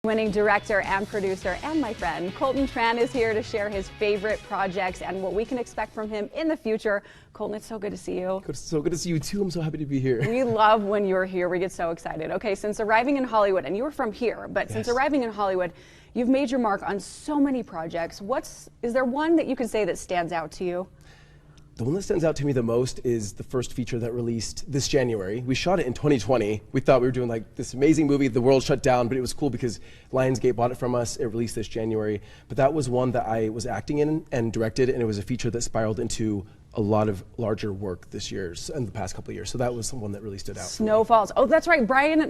Winning director and producer and my friend Colton Tran is here to share his favorite projects and what we can expect from him in the future. Colton, it's so good to see you. So good to see you too. I'm so happy to be here. We love when you're here. We get so excited. Okay, since arriving in Hollywood, and you were from here, but since arriving in Hollywood, you've made your mark on so many projects. Is there one that you can say that stands out to you? The one that stands out to me the most is the first feature that released this January. We shot it in 2020. We thought we were doing like this amazing movie. The world shut down, but it was cool because Lionsgate bought it from us. It released this January. But that was one that I was acting in and directed, and it was a feature that spiraled into a lot of larger work this year and the past couple of years. So that was one that really stood out. Snowfalls. Oh, that's right.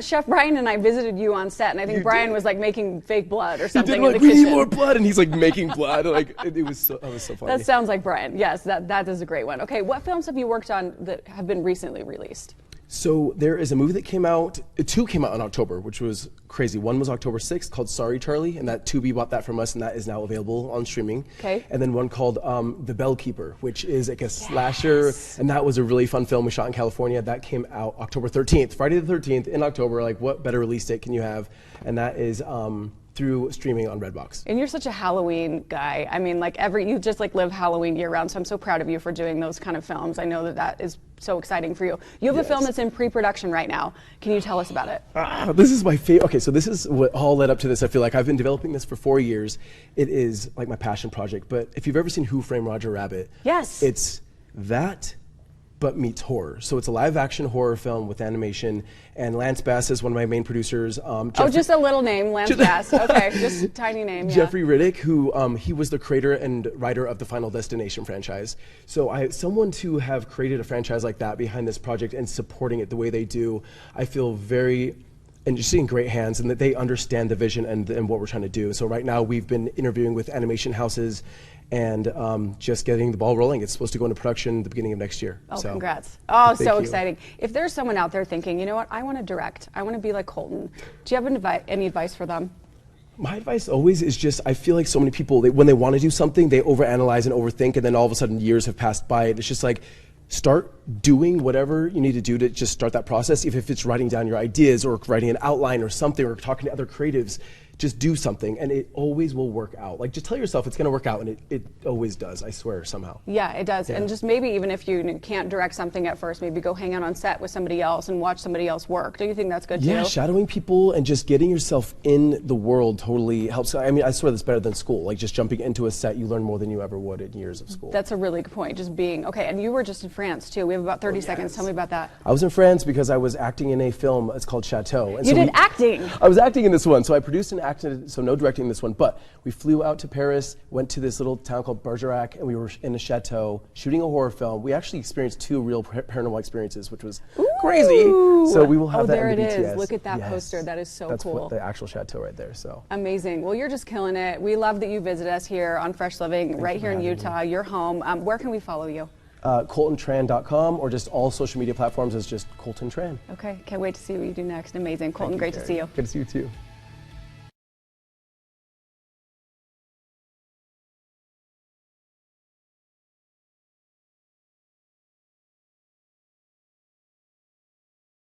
Chef Brian and I visited you on set, and I think Brian was like making fake blood or something in the kitchen. We need more blood, and he's like making blood. Like it was so funny. That sounds like Brian. Yes, that is a great one. Okay, what films have you worked on that have been recently released? So there is a movie that came out, two came out in October, which was crazy. One was October 6th called Sorry Charlie, and that Tubi bought that from us, and that is now available on streaming. Okay. And then one called The Bellkeeper, which is like a slasher, and that was a really fun film we shot in California. That came out October 13th, Friday the 13th in October. Like, what better release date can you have? And that is through streaming on Redbox. And you're such a Halloween guy. I mean, like you just like live Halloween year round, so I'm so proud of you for doing those kind of films. I know that is so exciting for you. You have a film that's in pre-production right now. Can you tell us about it? This is my favorite. Okay, so this is what all led up to this. I feel like I've been developing this for 4 years. It is like my passion project. But if you've ever seen Who Framed Roger Rabbit, yes, it's that, but meets horror. So it's a live-action horror film with animation, and Lance Bass is one of my main producers. Just a little name, Lance Bass. Okay, just a tiny name. Yeah. Jeffrey Riddick, who he was the creator and writer of the Final Destination franchise. So someone to have created a franchise like that behind this project and supporting it the way they do, I feel very and just in great hands, and that they understand the vision and what we're trying to do. So right now we've been interviewing with animation houses and just getting the ball rolling. It's supposed to go into production the beginning of next year. Oh, so, congrats. Oh, so exciting. If there's someone out there thinking, you know what, I want to direct, I want to be like Colton, do you have any advice for them? My advice always is just, I feel like so many people, when they want to do something, they overanalyze and overthink, and then all of a sudden years have passed by. It's just like, start doing whatever you need to do to just start that process. If it's writing down your ideas or writing an outline or something or talking to other creatives, just do something and it always will work out. Like, just tell yourself it's going to work out, and it always does, I swear, somehow. Yeah, it does. Yeah. And just maybe even if you can't direct something at first, maybe go hang out on set with somebody else and watch somebody else work. Do you think that's good too? Yeah, shadowing people and just getting yourself in the world totally helps. I mean, I swear that's better than school. Like, just jumping into a set, you learn more than you ever would in years of school. That's a really good point, just being, okay, and you were just in France too. We have about 30 seconds. Tell me about that. I was in France because I was acting in a film. It's called Chateau. And you did acting? I was acting in this one. So I produced and acted, so no directing in this one. But we flew out to Paris, went to this little town called Bergerac, and we were in a chateau shooting a horror film. We actually experienced 2 real paranormal experiences, which was crazy. So we will have that in the BTS. There it is. Look at that poster. That is so cool. That's the actual chateau right there. So amazing. Well, you're just killing it. We love that you visit us here on Fresh Living, right here in Utah. Your home. Where can we follow you? ColtonTran.com, or just all social media platforms is just Colton Tran. Okay, can't wait to see what you do next. Amazing. Colton, great to see you. Good to see you too.